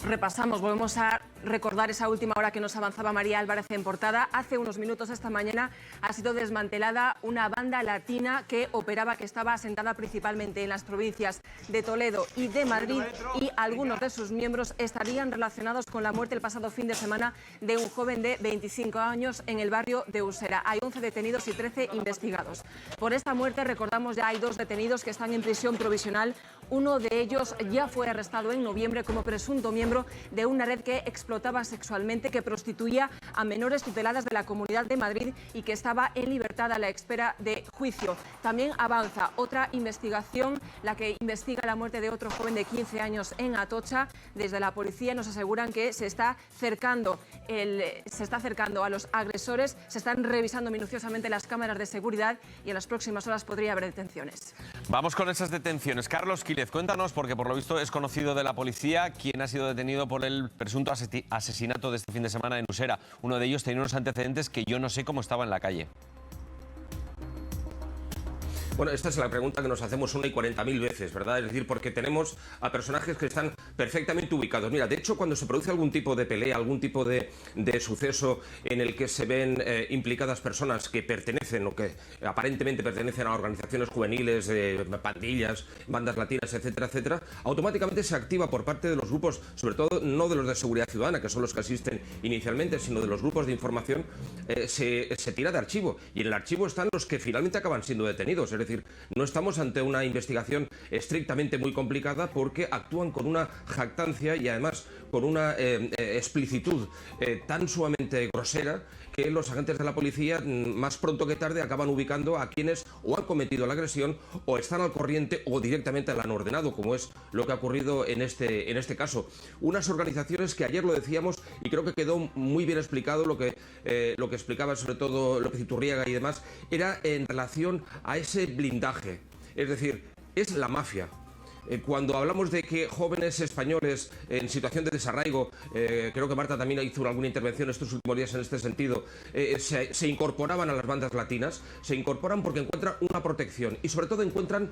Repasamos, volvemos a recordar esa última hora que nos avanzaba María Álvarez en portada. Hace unos minutos esta mañana ha sido desmantelada una banda latina que estaba asentada principalmente en las provincias de Toledo y de Madrid, y algunos de sus miembros estarían relacionados con la muerte el pasado fin de semana de un joven de 25 años en el barrio de Usera. Hay 11 detenidos y 13 investigados. Por esta muerte, recordamos, ya hay 2 detenidos que están en prisión provisional. Uno de ellos ya fue arrestado en noviembre como presunto miembro de una red que explotaba sexualmente, que prostituía a menores tuteladas de la Comunidad de Madrid y que estaba en libertad a la espera de juicio. También avanza otra investigación, la que investiga la muerte de otro joven de 15 años en Atocha. Desde la policía nos aseguran que se está acercando a los agresores, se están revisando minuciosamente las cámaras de seguridad y en las próximas horas podría haber detenciones. Vamos con esas detenciones. Carlos Quílez, cuéntanos, porque por lo visto es conocido de la policía quién ha sido detenido por el presunto asesinato de este fin de semana en Usera. Uno de ellos tenía unos antecedentes que yo no sé cómo estaba en la calle. Bueno, esta es la pregunta que nos hacemos 1 y 40.000 veces, ¿verdad? Es decir, porque tenemos a personajes que están perfectamente ubicados. Mira, de hecho, cuando se produce algún tipo de pelea, algún tipo de suceso en el que se ven implicadas personas que pertenecen o que aparentemente pertenecen a organizaciones juveniles, pandillas, bandas latinas, etcétera, etcétera, automáticamente se activa por parte de los grupos, sobre todo no de los de seguridad ciudadana, que son los que asisten inicialmente, sino de los grupos de información, se tira de archivo. Y en el archivo están los que finalmente acaban siendo detenidos. Es decir, no estamos ante una investigación estrictamente muy complicada, porque actúan con una jactancia y además con una explicitud tan sumamente grosera que los agentes de la policía, más pronto que tarde, acaban ubicando a quienes o han cometido la agresión o están al corriente o directamente la han ordenado, como es lo que ha ocurrido en este caso. Unas organizaciones que ayer lo decíamos y creo que quedó muy bien explicado lo que explicaba sobre todo López Iturriaga y demás, era en relación a ese blindaje. Es decir, es la mafia. Cuando hablamos de que jóvenes españoles en situación de desarraigo, creo que Marta también hizo alguna intervención estos últimos días en este sentido, se incorporaban a las bandas latinas, se incorporan porque encuentran una protección y sobre todo encuentran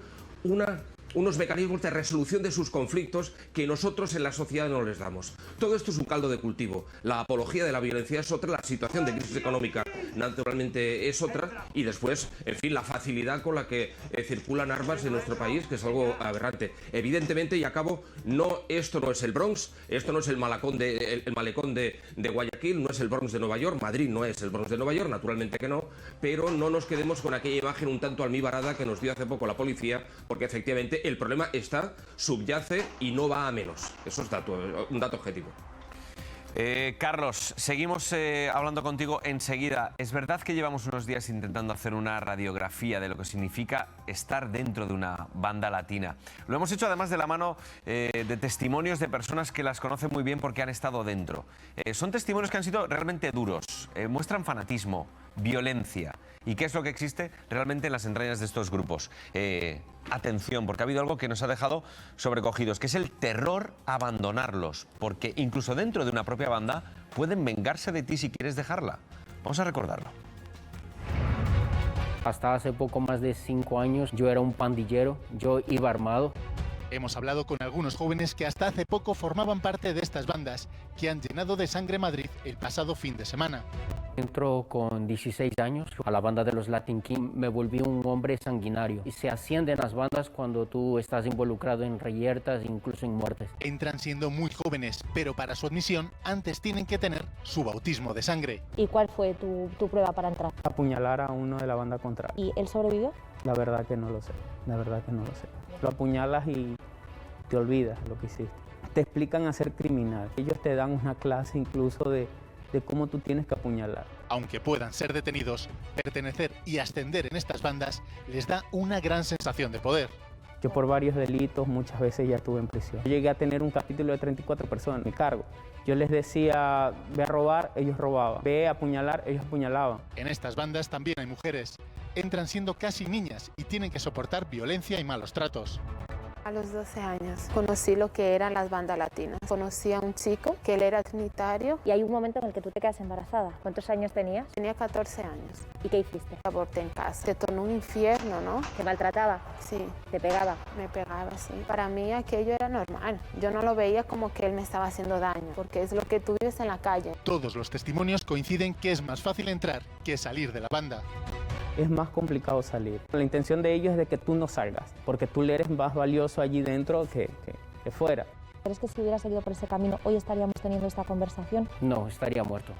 unos mecanismos de resolución de sus conflictos que nosotros en la sociedad no les damos. Todo esto es un caldo de cultivo. La apología de la violencia es otra, la situación de crisis económica naturalmente es otra, y después, en fin, la facilidad con la que circulan armas en nuestro país, que es algo aberrante. Evidentemente, y acabo, esto no es el Bronx, esto no es el malecón de Guayaquil, no es el Bronx de Nueva York, Madrid no es el Bronx de Nueva York, naturalmente que no, pero no nos quedemos con aquella imagen un tanto almibarada que nos dio hace poco la policía, porque efectivamente el problema subyace y no va a menos. Eso es un dato objetivo. Carlos, seguimos hablando contigo enseguida. Es verdad que llevamos unos días intentando hacer una radiografía de lo que significa estar dentro de una banda latina. Lo hemos hecho además de la mano de testimonios de personas que las conocen muy bien porque han estado dentro. Son testimonios que han sido realmente duros, muestran fanatismo, violencia. ¿Y qué es lo que existe realmente en las entrañas de estos grupos? Atención, porque ha habido algo que nos ha dejado sobrecogidos, que es el terror a abandonarlos, porque incluso dentro de una propia banda pueden vengarse de ti si quieres dejarla. Vamos a recordarlo. Hasta hace poco más de 5 años yo era un pandillero, yo iba armado. Hemos hablado con algunos jóvenes que hasta hace poco formaban parte de estas bandas, que han llenado de sangre Madrid el pasado fin de semana. Entro con 16 años a la banda de los Latin King, me volví un hombre sanguinario. Y se ascienden las bandas cuando tú estás involucrado en reyertas, incluso en muertes. Entran siendo muy jóvenes, pero para su admisión antes tienen que tener su bautismo de sangre. ¿Y cuál fue tu prueba para entrar? Apuñalar a uno de la banda contraria. ¿Y él sobrevivió? La verdad que no lo sé, la verdad que no lo sé. Lo apuñalas y te olvidas lo que hiciste. Te explican a ser criminal. Ellos te dan una clase incluso de cómo tú tienes que apuñalar. Aunque puedan ser detenidos, pertenecer y ascender en estas bandas les da una gran sensación de poder. Yo por varios delitos muchas veces ya estuve en prisión. Yo llegué a tener un capítulo de 34 personas a mi cargo. Yo les decía, ve a robar, ellos robaban. Ve a apuñalar, ellos apuñalaban. En estas bandas también hay mujeres. Entran siendo casi niñas y tienen que soportar violencia y malos tratos. A los 12 años conocí lo que eran las bandas latinas. Conocí a un chico que él era trinitario. Y hay un momento en el que tú te quedas embarazada. ¿Cuántos años tenías? Tenía 14 años. ¿Y qué hiciste? Aborté en casa. Se tornó un infierno, ¿no? ¿Te maltrataba? Sí. ¿Te pegaba? Me pegaba, sí. Para mí aquello era normal. Yo no lo veía como que él me estaba haciendo daño, porque es lo que tú vives en la calle. Todos los testimonios coinciden que es más fácil entrar que salir de la banda. Es más complicado salir. La intención de ellos es de que tú no salgas, porque tú le eres más valioso allí dentro que fuera. ¿Crees que si hubiera seguido por ese camino hoy estaríamos teniendo esta conversación? No, estaría muerto.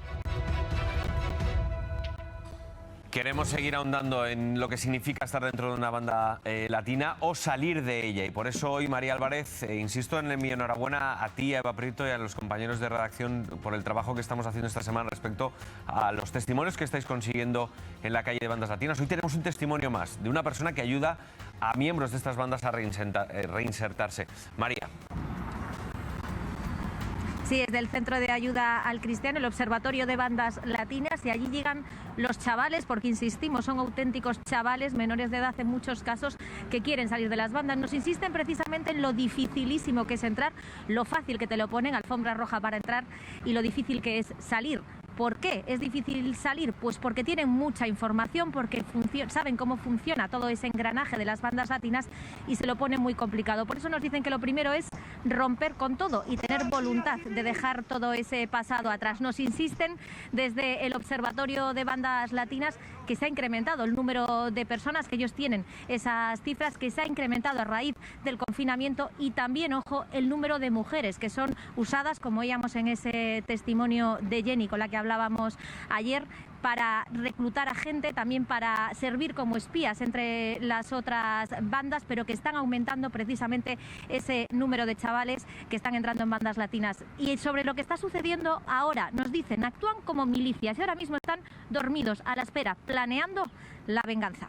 Queremos seguir ahondando en lo que significa estar dentro de una banda latina o salir de ella. Y por eso hoy, María Álvarez, insisto en mi enhorabuena a ti, a Eva Prieto y a los compañeros de redacción por el trabajo que estamos haciendo esta semana respecto a los testimonios que estáis consiguiendo en la calle de bandas latinas. Hoy tenemos un testimonio más de una persona que ayuda a miembros de estas bandas a reinsertarse. María. Sí, es del Centro de Ayuda al Cristiano, el Observatorio de Bandas Latinas, y allí llegan los chavales, porque insistimos, son auténticos chavales menores de edad en muchos casos que quieren salir de las bandas. Nos insisten precisamente en lo dificilísimo que es entrar, lo fácil que te lo ponen, alfombra roja para entrar, y lo difícil que es salir. ¿Por qué es difícil salir? Pues porque tienen mucha información, porque saben cómo funciona todo ese engranaje de las bandas latinas y se lo ponen muy complicado. Por eso nos dicen que lo primero es romper con todo y tener voluntad de dejar todo ese pasado atrás. Nos insisten desde el Observatorio de Bandas Latinas que se ha incrementado el número de personas, que ellos tienen esas cifras, que se ha incrementado a raíz del confinamiento, y también, ojo, el número de mujeres que son usadas, como veíamos en ese testimonio de Jenny con la que hablábamos ayer, para reclutar a gente, también para servir como espías entre las otras bandas, pero que están aumentando precisamente ese número de chavales que están entrando en bandas latinas. Y sobre lo que está sucediendo ahora, nos dicen, actúan como milicias y ahora mismo están dormidos a la espera, planeando la venganza.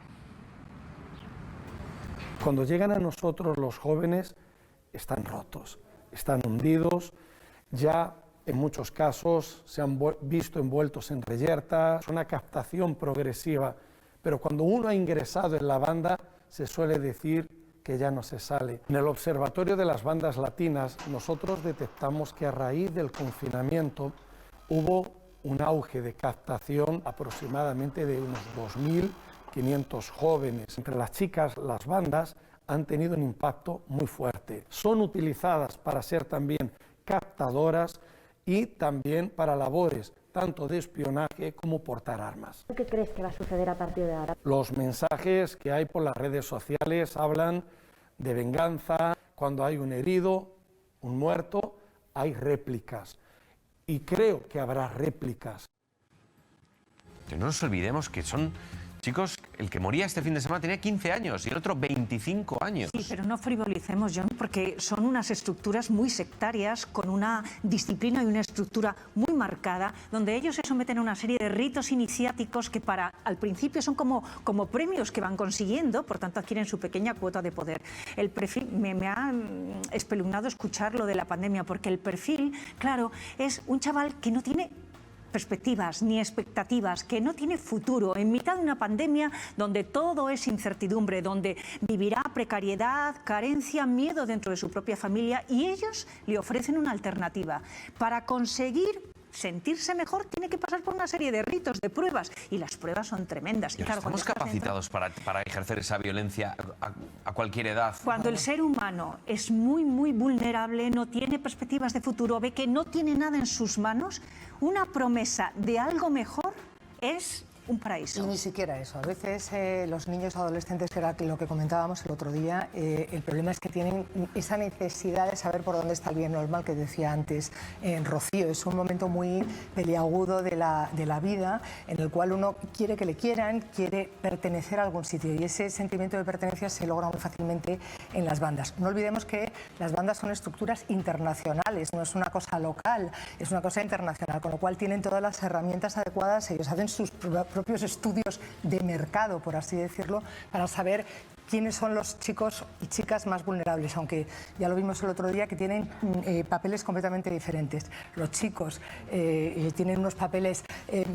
Cuando llegan a nosotros los jóvenes, están rotos, están hundidos, ya en muchos casos se han visto envueltos en reyertas, una captación progresiva, pero cuando uno ha ingresado en la banda se suele decir que ya no se sale. En el Observatorio de las Bandas Latinas nosotros detectamos que a raíz del confinamiento hubo un auge de captación aproximadamente de unos 2.500 jóvenes. Entre las chicas, las bandas han tenido un impacto muy fuerte. Son utilizadas para ser también captadoras y también para labores tanto de espionaje como portar armas. ¿Qué crees que va a suceder a partir de ahora? Los mensajes que hay por las redes sociales hablan de venganza. Cuando hay un herido, un muerto, hay réplicas. Y creo que habrá réplicas. Que no nos olvidemos que son chicos, el que moría este fin de semana tenía 15 años y el otro 25 años. Sí, pero no frivolicemos, John, porque son unas estructuras muy sectarias, con una disciplina y una estructura muy marcada, donde ellos se someten a una serie de ritos iniciáticos que al principio son como premios que van consiguiendo, por tanto adquieren su pequeña cuota de poder. El perfil, me ha espeluznado escuchar lo de la pandemia, porque el perfil, claro, es un chaval que no tiene perspectivas ni expectativas, que no tiene futuro, en mitad de una pandemia donde todo es incertidumbre, donde vivirá precariedad, carencia, miedo dentro de su propia familia, y ellos le ofrecen una alternativa. Para conseguir sentirse mejor tiene que pasar por una serie de ritos, de pruebas, y las pruebas son tremendas. Y claro, ¿estamos capacitados para ejercer esa violencia a cualquier edad? Cuando el ser humano es muy, muy vulnerable, no tiene perspectivas de futuro, ve que no tiene nada en sus manos, una promesa de algo mejor es un paraíso. Y ni siquiera eso. A veces los niños adolescentes, que era lo que comentábamos el otro día, el problema es que tienen esa necesidad de saber por dónde está el bien o el mal, que decía antes Rocío. Es un momento muy peliagudo de la vida, en el cual uno quiere que le quieran, quiere pertenecer a algún sitio, y ese sentimiento de pertenencia se logra muy fácilmente en las bandas. No olvidemos que las bandas son estructuras internacionales, no es una cosa local, es una cosa internacional, con lo cual tienen todas las herramientas adecuadas. Ellos hacen sus propios estudios de mercado, por así decirlo, para saber quiénes son los chicos y chicas más vulnerables, aunque ya lo vimos el otro día que tienen papeles completamente diferentes. Los chicos tienen unos papeles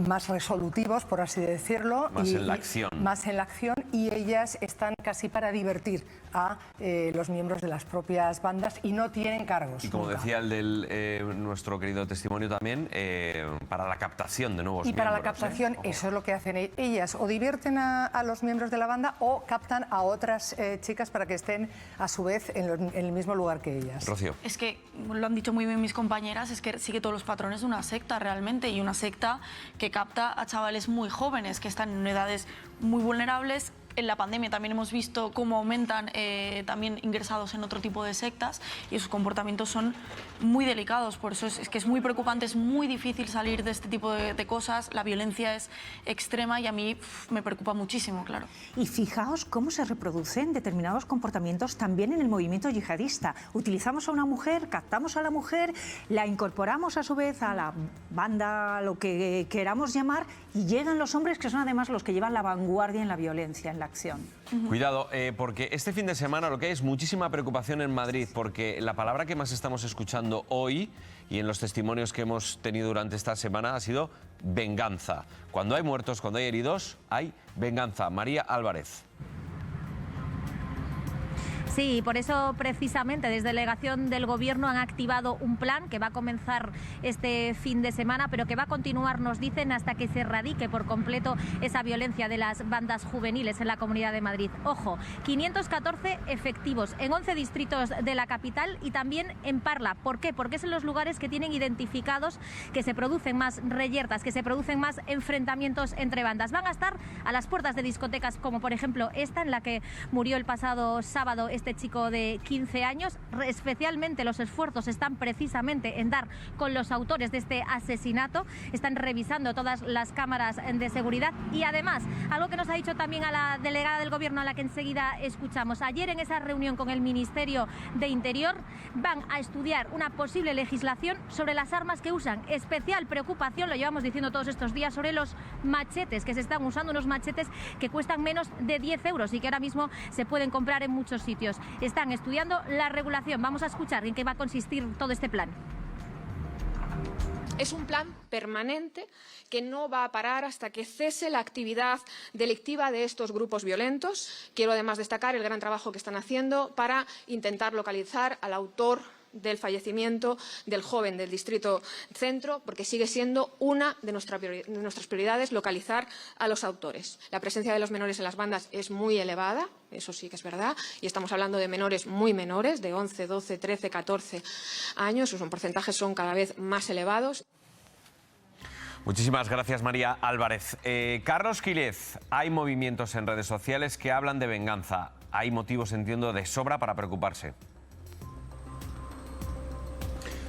más resolutivos, por así decirlo. Más en la acción. Más en la acción, y ellas están casi para divertir a los miembros de las propias bandas y no tienen cargos. Y como nunca. decía el de nuestro querido testimonio también, para la captación de nuevos miembros. Y para la captación, eso es lo que hacen ellas, o divierten a los miembros de la banda o captan a otras chicas para que estén a su vez en el mismo lugar que ellas. Rocío. Es que lo han dicho muy bien mis compañeras, es que sigue todos los patrones de una secta realmente, y una secta que capta a chavales muy jóvenes que están en edades muy vulnerables. En la pandemia también hemos visto cómo aumentan también ingresados en otro tipo de sectas, y sus comportamientos son muy delicados. Por eso es que es muy preocupante, es muy difícil salir de este tipo de cosas. La violencia es extrema y a mí me preocupa muchísimo, claro. Y fijaos cómo se reproducen determinados comportamientos también en el movimiento yihadista. Utilizamos a una mujer, captamos a la mujer, la incorporamos a su vez a la banda, lo que queramos llamar, y llegan los hombres, que son además los que llevan la vanguardia en la violencia, en la acción. Cuidado, porque este fin de semana lo que hay es muchísima preocupación en Madrid, porque la palabra que más estamos escuchando hoy y en los testimonios que hemos tenido durante esta semana ha sido venganza. Cuando hay muertos, cuando hay heridos, hay venganza. María Álvarez. Sí, por eso precisamente desde delegación del Gobierno han activado un plan que va a comenzar este fin de semana, pero que va a continuar, nos dicen, hasta que se erradique por completo esa violencia de las bandas juveniles en la Comunidad de Madrid. Ojo, 514 efectivos en 11 distritos de la capital y también en Parla. ¿Por qué? Porque es en los lugares que tienen identificados que se producen más reyertas, que se producen más enfrentamientos entre bandas. Van a estar a las puertas de discotecas como por ejemplo esta en la que murió el pasado sábado este chico de 15 años. Especialmente los esfuerzos están precisamente en dar con los autores de este asesinato. Están revisando todas las cámaras de seguridad y además, algo que nos ha dicho también a la delegada del Gobierno, a la que enseguida escuchamos, ayer en esa reunión con el Ministerio de Interior van a estudiar una posible legislación sobre las armas que usan. Especial preocupación, lo llevamos diciendo todos estos días, sobre los machetes que se están usando, unos machetes que cuestan menos de 10 euros y que ahora mismo se pueden comprar en muchos sitios. Están estudiando la regulación. Vamos a escuchar en qué va a consistir todo este plan. Es un plan permanente que no va a parar hasta que cese la actividad delictiva de estos grupos violentos. Quiero además destacar el gran trabajo que están haciendo para intentar localizar al autor del fallecimiento del joven del Distrito Centro, porque sigue siendo una de nuestras prioridades localizar a los autores. La presencia de los menores en las bandas es muy elevada, eso sí que es verdad, y estamos hablando de menores muy menores, de 11, 12, 13, 14 años, sus porcentajes son cada vez más elevados. Muchísimas gracias, María Álvarez. Carlos Quílez, hay movimientos en redes sociales que hablan de venganza. Hay motivos, entiendo, de sobra para preocuparse.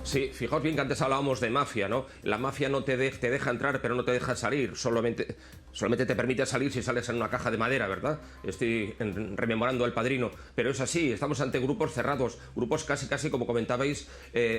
Sí, fijaos bien que antes hablábamos de mafia, ¿no? La mafia no te deja entrar, pero no te deja salir. Solamente te permite salir si sales en una caja de madera, ¿verdad? Estoy rememorando al Padrino. Pero es así, estamos ante grupos cerrados, grupos casi, como comentabais,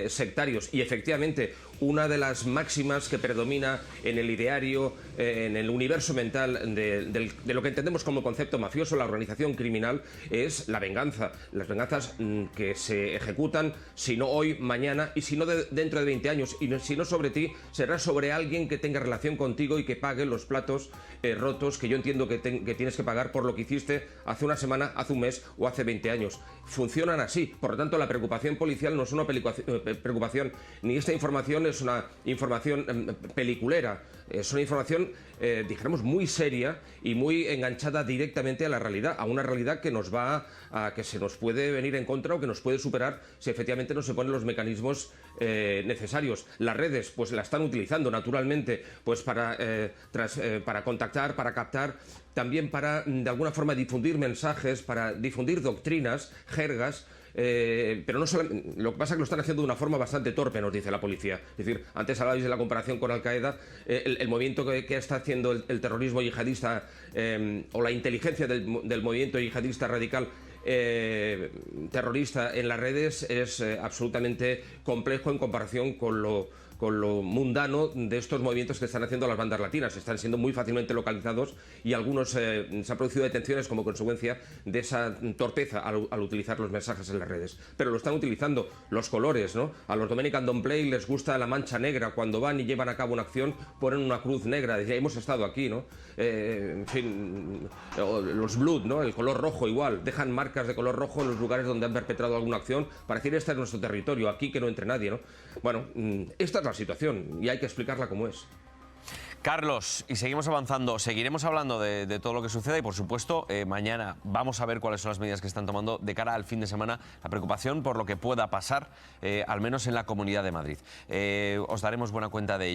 sectarios. Y efectivamente, una de las máximas que predomina en el ideario, en el universo mental de lo que entendemos como concepto mafioso, la organización criminal, es la venganza. Las venganzas que se ejecutan, si no hoy, mañana, y si no dentro de 20 años, y si no sobre ti, será sobre alguien que tenga relación contigo y que pague los platos rotos que yo entiendo que tienes que pagar por lo que hiciste hace una semana, hace un mes o hace 20 años. Funcionan así. Por lo tanto, la preocupación policial no es una preocupación, ni esta información es una información peliculera. Es una información, dijéramos, muy seria y muy enganchada directamente a la realidad, a una realidad que que se nos puede venir en contra o que nos puede superar si efectivamente no se ponen los mecanismos necesarios. Las redes, pues la están utilizando naturalmente, pues para contactar, para captar, también para de alguna forma difundir mensajes, para difundir doctrinas, jergas. Pero no solamente, lo que pasa es que lo están haciendo de una forma bastante torpe, nos dice la policía. Es decir, antes hablabais de la comparación con Al-Qaeda, el movimiento que está haciendo el terrorismo yihadista o la inteligencia del movimiento yihadista radical terrorista en las redes es absolutamente complejo en comparación con lo mundano de estos movimientos que están haciendo las bandas latinas. Están siendo muy fácilmente localizados y algunos se han producido detenciones como consecuencia de esa torpeza al utilizar los mensajes en las redes. Pero lo están utilizando, los colores, ¿no? A los Dominican Don't Play les gusta la mancha negra. Cuando van y llevan a cabo una acción ponen una cruz negra. Decía, hemos estado aquí, ¿no? En fin, los Blood, ¿no? El color rojo igual. Dejan marcas de color rojo en los lugares donde han perpetrado alguna acción para decir, este es nuestro territorio, aquí que no entre nadie, ¿no? Bueno, esta es la situación y hay que explicarla como es. Carlos, y seguimos avanzando, seguiremos hablando de todo lo que suceda y, por supuesto, mañana vamos a ver cuáles son las medidas que están tomando de cara al fin de semana, la preocupación por lo que pueda pasar, al menos en la Comunidad de Madrid. Os daremos buena cuenta de ello.